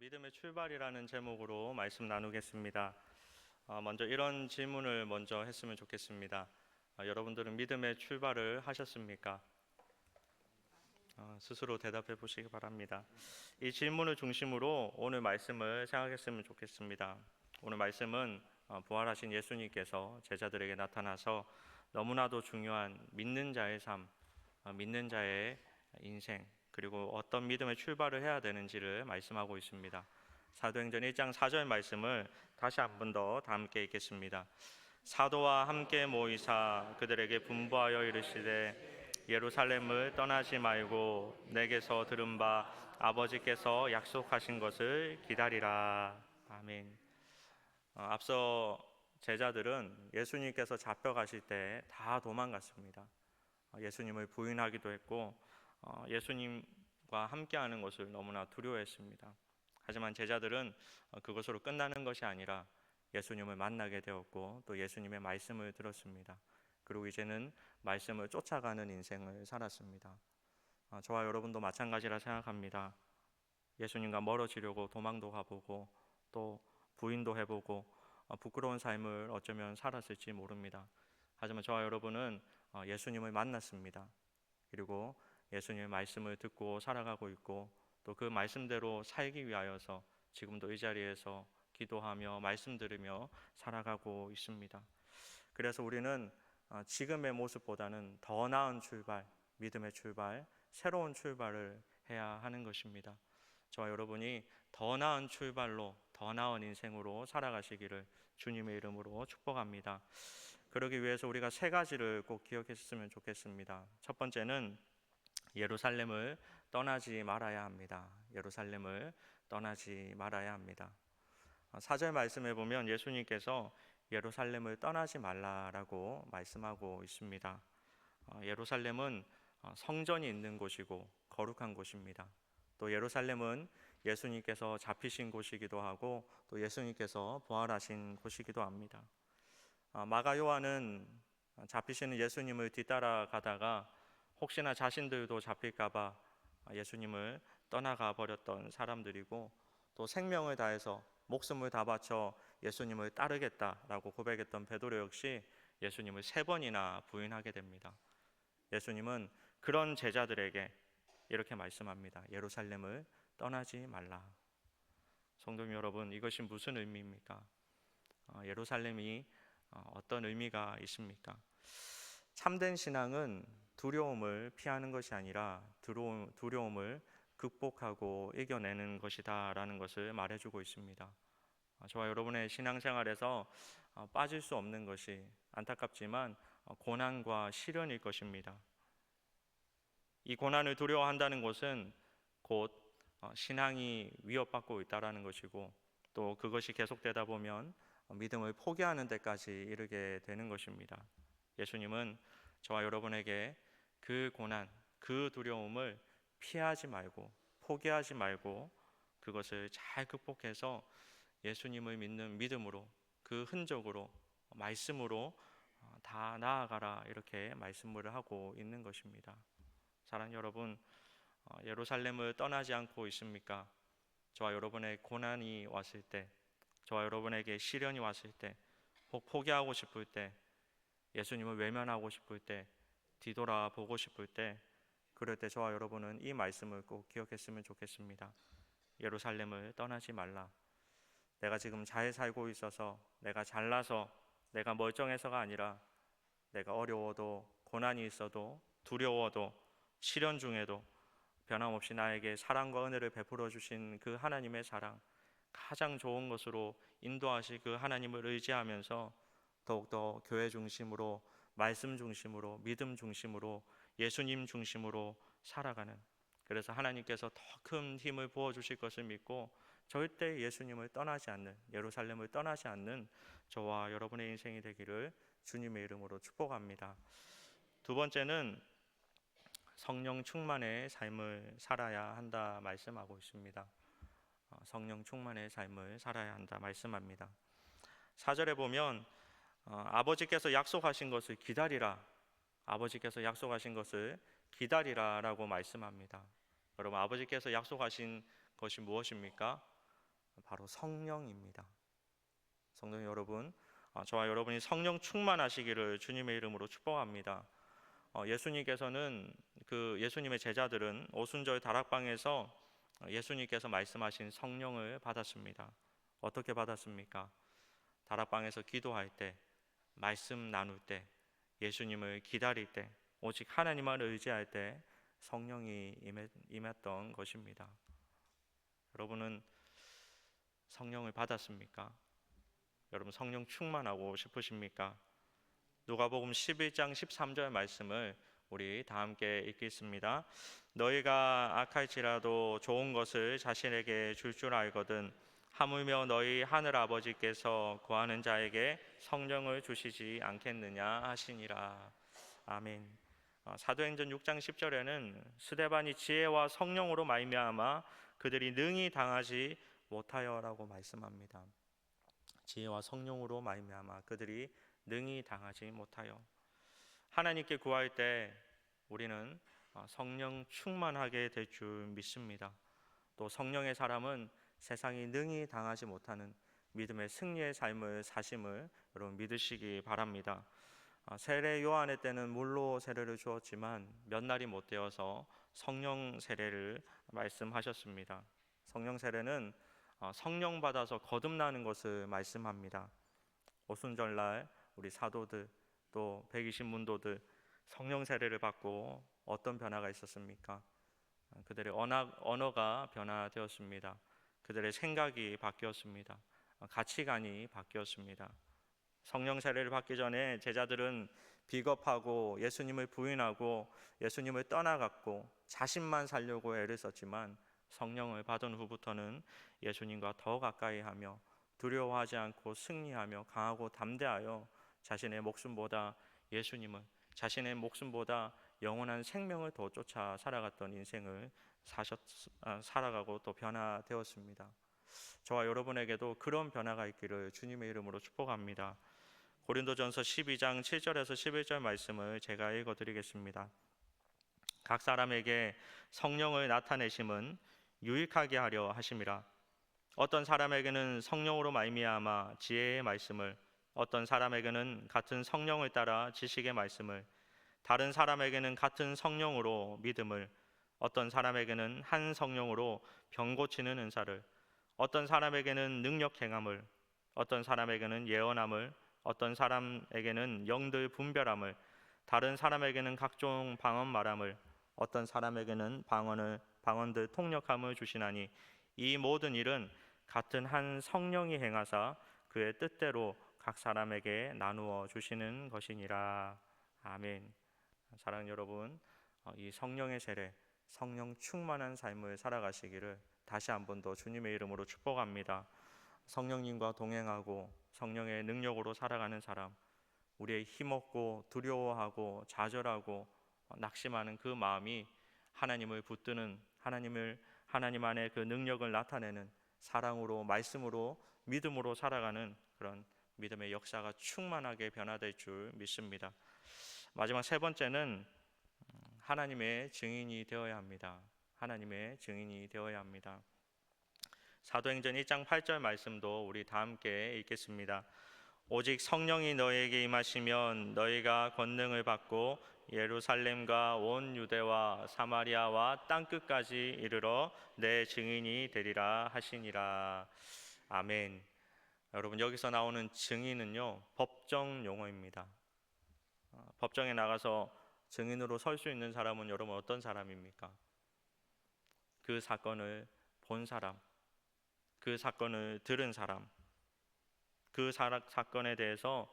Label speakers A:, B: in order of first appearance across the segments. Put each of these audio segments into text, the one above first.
A: 믿음의 출발이라는 제목으로 말씀 나누겠습니다. 먼저 이런 질문을 먼저 했으면 좋겠습니다. 여러분들은 믿음의 출발을 하셨습니까? 스스로 대답해 보시기 바랍니다. 이 질문을 중심으로 오늘 말씀을 생각했으면 좋겠습니다. 오늘 말씀은 부활하신 예수님께서 제자들에게 나타나서 너무나도 중요한 믿는 자의 삶, 믿는 자의 인생, 그리고 어떤 믿음의 출발을 해야 되는지를 말씀하고 있습니다. 사도행전 1장 4절 말씀을 다시 한 번 더 함께 읽겠습니다. 사도와 함께 모이사 그들에게 분부하여 이르시되 예루살렘을 떠나지 말고 내게서 들은 바 아버지께서 약속하신 것을 기다리라. 아멘. 앞서 제자들은 예수님께서 잡혀가실 때 다 도망갔습니다. 예수님을 부인하기도 했고 예수님과 함께하는 것을 너무나 두려워했습니다. 하지만 제자들은 그것으로 끝나는 것이 아니라 예수님을 만나게 되었고 또 예수님의 말씀을 들었습니다. 그리고 이제는 말씀을 쫓아가는 인생을 살았습니다. 저와 여러분도 마찬가지라 생각합니다. 예수님과 멀어지려고 도망도 가보고 또 부인도 해보고 부끄러운 삶을 어쩌면 살았을지 모릅니다. 하지만 저와 여러분은 예수님을 만났습니다. 그리고 예수님의 말씀을 듣고 살아가고 있고 또 그 말씀대로 살기 위하여서 지금도 이 자리에서 기도하며 말씀 들으며 살아가고 있습니다. 그래서 우리는 지금의 모습보다는 더 나은 출발, 믿음의 출발, 새로운 출발을 해야 하는 것입니다. 저와 여러분이 더 나은 출발로 더 나은 인생으로 살아가시기를 주님의 이름으로 축복합니다. 그러기 위해서 우리가 세 가지를 꼭 기억했으면 좋겠습니다. 첫 번째는 예루살렘을 떠나지 말아야 합니다. 예루살렘을 떠나지 말아야 합니다. 4절 말씀에 보면 예수님께서 예루살렘을 떠나지 말라라고 말씀하고 있습니다. 예루살렘은 성전이 있는 곳이고 거룩한 곳입니다. 또 예루살렘은 예수님께서 잡히신 곳이기도 하고 또 예수님께서 부활하신 곳이기도 합니다. 마가 요한은 잡히시는 예수님을 뒤따라가다가 혹시나 자신들도 잡힐까봐 예수님을 떠나가 버렸던 사람들이고 또 생명을 다해서 목숨을 다 바쳐 예수님을 따르겠다라고 고백했던 베드로 역시 예수님을 3번이나 부인하게 됩니다. 예수님은 그런 제자들에게 이렇게 말씀합니다. 예루살렘을 떠나지 말라. 성도 여러분, 이것이 무슨 의미입니까? 예루살렘이 어떤 의미가 있습니까? 참된 신앙은 두려움을 피하는 것이 아니라 두려움을 극복하고 이겨내는 것이다 라는 것을 말해주고 있습니다. 저와 여러분의 신앙생활에서 빠질 수 없는 것이 안타깝지만 고난과 시련일 것입니다. 이 고난을 두려워한다는 것은 곧 신앙이 위협받고 있다는 것이고 또 그것이 계속되다 보면 믿음을 포기하는 데까지 이르게 되는 것입니다. 예수님은 저와 여러분에게 그 고난, 그 두려움을 피하지 말고 포기하지 말고 그것을 잘 극복해서 예수님을 믿는 믿음으로 그 흔적으로 말씀으로 다 나아가라 이렇게 말씀을 하고 있는 것입니다. 사랑하는 여러분, 예루살렘을 떠나지 않고 있습니까? 저와 여러분의 고난이 왔을 때, 저와 여러분에게 시련이 왔을 때, 혹 포기하고 싶을 때, 예수님을 외면하고 싶을 때, 뒤돌아보고 싶을 때, 그럴 때 저와 여러분은 이 말씀을 꼭 기억했으면 좋겠습니다. 예루살렘을 떠나지 말라. 내가 지금 잘 살고 있어서, 내가 잘나서, 내가 멀쩡해서가 아니라 내가 어려워도, 고난이 있어도, 두려워도, 시련 중에도 변함없이 나에게 사랑과 은혜를 베풀어 주신 그 하나님의 사랑, 가장 좋은 것으로 인도하실 그 하나님을 의지하면서 더욱더 교회 중심으로, 말씀 중심으로, 믿음 중심으로, 예수님 중심으로 살아가는, 그래서 하나님께서 더 큰 힘을 부어주실 것을 믿고 절대 예수님을 떠나지 않는, 예루살렘을 떠나지 않는 저와 여러분의 인생이 되기를 주님의 이름으로 축복합니다. 두 번째는 성령 충만의 삶을 살아야 한다 말씀하고 있습니다. 성령 충만의 삶을 살아야 한다 말씀합니다. 4절에 보면 아버지께서 약속하신 것을 기다리라, 아버지께서 약속하신 것을 기다리라 라고 말씀합니다. 여러분, 아버지께서 약속하신 것이 무엇입니까? 바로 성령입니다. 성도 여러분, 저와 여러분이 성령 충만하시기를 주님의 이름으로 축복합니다. 예수님께서는 예수님의 제자들은 오순절 다락방에서 예수님께서 말씀하신 성령을 받았습니다. 어떻게 받았습니까? 다락방에서 기도할 때, 말씀 나눌 때, 예수님을 기다릴 때, 오직 하나님만 의지할 때 성령이 임했던 것입니다. 여러분은 성령을 받았습니까? 여러분 성령 충만하고 싶으십니까? 누가복음 11장 13절 말씀을 우리 다 함께 읽겠습니다. 너희가 악할지라도 좋은 것을 자신에게 줄 알거든 하물며 너희 하늘 아버지께서 구하는 자에게 성령을 주시지 않겠느냐 하시니라. 아멘. 사도행전 6장 10절에는 스데반이 지혜와 성령으로 말미암아 그들이 능히 당하지 못하여라고 말씀합니다. 지혜와 성령으로 말미암아 그들이 능히 당하지 못하여. 하나님께 구할 때 우리는 성령 충만하게 될 줄 믿습니다. 또 성령의 사람은 세상이 능히 당하지 못하는 믿음의 승리의 삶을 사심을 여러분 믿으시기 바랍니다. 세례 요한의 때는 물로 세례를 주었지만 몇 날이 못 되어서 성령 세례를 말씀하셨습니다. 성령 세례는 성령 받아서 거듭나는 것을 말씀합니다. 오순절날 우리 사도들 또 120문도들 성령 세례를 받고 어떤 변화가 있었습니까? 그들의 언어가 변화되었습니다. 그들의 생각이 바뀌었습니다. 가치관이 바뀌었습니다. 성령 세례를 받기 전에 제자들은 비겁하고 예수님을 부인하고 예수님을 떠나갔고 자신만 살려고 애를 썼지만 성령을 받은 후부터는 예수님과 더 가까이 하며 두려워하지 않고 승리하며 강하고 담대하여 자신의 목숨보다 예수님을, 자신의 목숨보다 영원한 생명을 더 쫓아 살아갔던 인생을 살아가고 또 변화되었습니다. 저와 여러분에게도 그런 변화가 있기를 주님의 이름으로 축복합니다. 고린도전서 12장 7절에서 11절 말씀을 제가 읽어드리겠습니다. 각 사람에게 성령을 나타내심은 유익하게 하려 하심이라. 어떤 사람에게는 성령으로 말미암아 지혜의 말씀을, 어떤 사람에게는 같은 성령을 따라 지식의 말씀을, 다른 사람에게는 같은 성령으로 믿음을, 어떤 사람에게는 한 성령으로 병 고치는 은사를, 어떤 사람에게는 능력 행함을, 어떤 사람에게는 예언함을, 어떤 사람에게는 영들 분별함을, 다른 사람에게는 각종 방언 말함을, 어떤 사람에게는 방언들 통역함을 주시나니 이 모든 일은 같은 한 성령이 행하사 그의 뜻대로 각 사람에게 나누어 주시는 것이니라. 아멘. 사랑하는 여러분, 이 성령의 세례, 성령 충만한 삶을 살아가시기를 다시 한 번 더 주님의 이름으로 축복합니다. 성령님과 동행하고 성령의 능력으로 살아가는 사람, 우리의 힘없고 두려워하고 좌절하고 낙심하는 그 마음이 하나님을 붙드는, 하나님 안에 그 능력을 나타내는 사랑으로, 말씀으로, 믿음으로 살아가는 그런 믿음의 역사가 충만하게 변화될 줄 믿습니다. 마지막 세 번째는 하나님의 증인이 되어야 합니다. 하나님의 증인이 되어야 합니다. 사도행전 1장 8절 말씀도 우리 다 함께 읽겠습니다. 오직 성령이 너희에게 임하시면 너희가 권능을 받고 예루살렘과 온 유대와 사마리아와 땅끝까지 이르러 내 증인이 되리라 하시니라. 아멘. 여러분, 여기서 나오는 증인은요, 법정 용어입니다. 법정에 나가서 증인으로 설 수 있는 사람은 여러분 어떤 사람입니까? 그 사건을 본 사람, 그 사건을 들은 사람, 그 사건에 대해서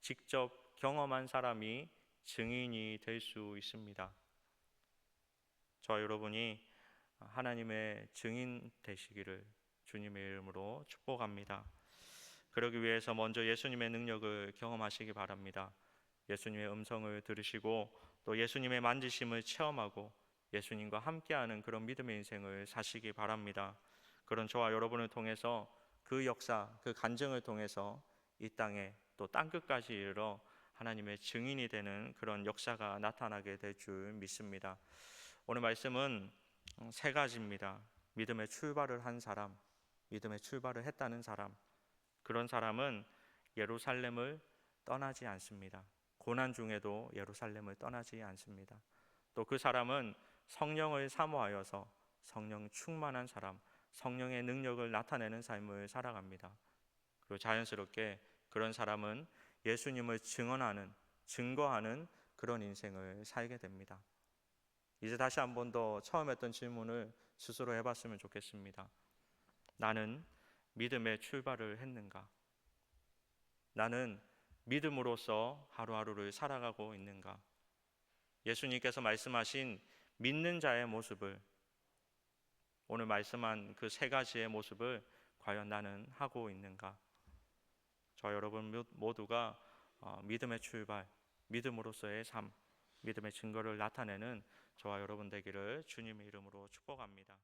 A: 직접 경험한 사람이 증인이 될 수 있습니다. 저와 여러분이 하나님의 증인 되시기를 주님의 이름으로 축복합니다. 그러기 위해서 먼저 예수님의 능력을 경험하시기 바랍니다. 예수님의 음성을 들으시고 또 예수님의 만지심을 체험하고 예수님과 함께하는 그런 믿음의 인생을 사시기 바랍니다. 그런 저와 여러분을 통해서 그 역사, 그 간증을 통해서 이 땅에 또 땅끝까지 이르러 하나님의 증인이 되는 그런 역사가 나타나게 될 줄 믿습니다. 오늘 말씀은 세 가지입니다. 믿음의 출발을 한 사람, 믿음의 출발을 했다는 사람, 그런 사람은 예루살렘을 떠나지 않습니다. 고난 중에도 예루살렘을 떠나지 않습니다. 또 그 사람은 성령을 사모하여서 성령 충만한 사람, 성령의 능력을 나타내는 삶을 살아갑니다. 그리고 자연스럽게 그런 사람은 예수님을 증거하는 그런 인생을 살게 됩니다. 이제 다시 한 번 더 처음 했던 질문을 스스로 해봤으면 좋겠습니다. 나는 믿음의 출발을 했는가? 나는 믿음으로써 하루하루를 살아가고 있는가? 예수님께서 말씀하신 믿는 자의 모습을, 오늘 말씀한 그 세 가지의 모습을 과연 나는 하고 있는가? 저 여러분 모두가 믿음의 출발, 믿음으로서의 삶, 믿음의 증거를 나타내는 저와 여러분 되기를 주님의 이름으로 축복합니다.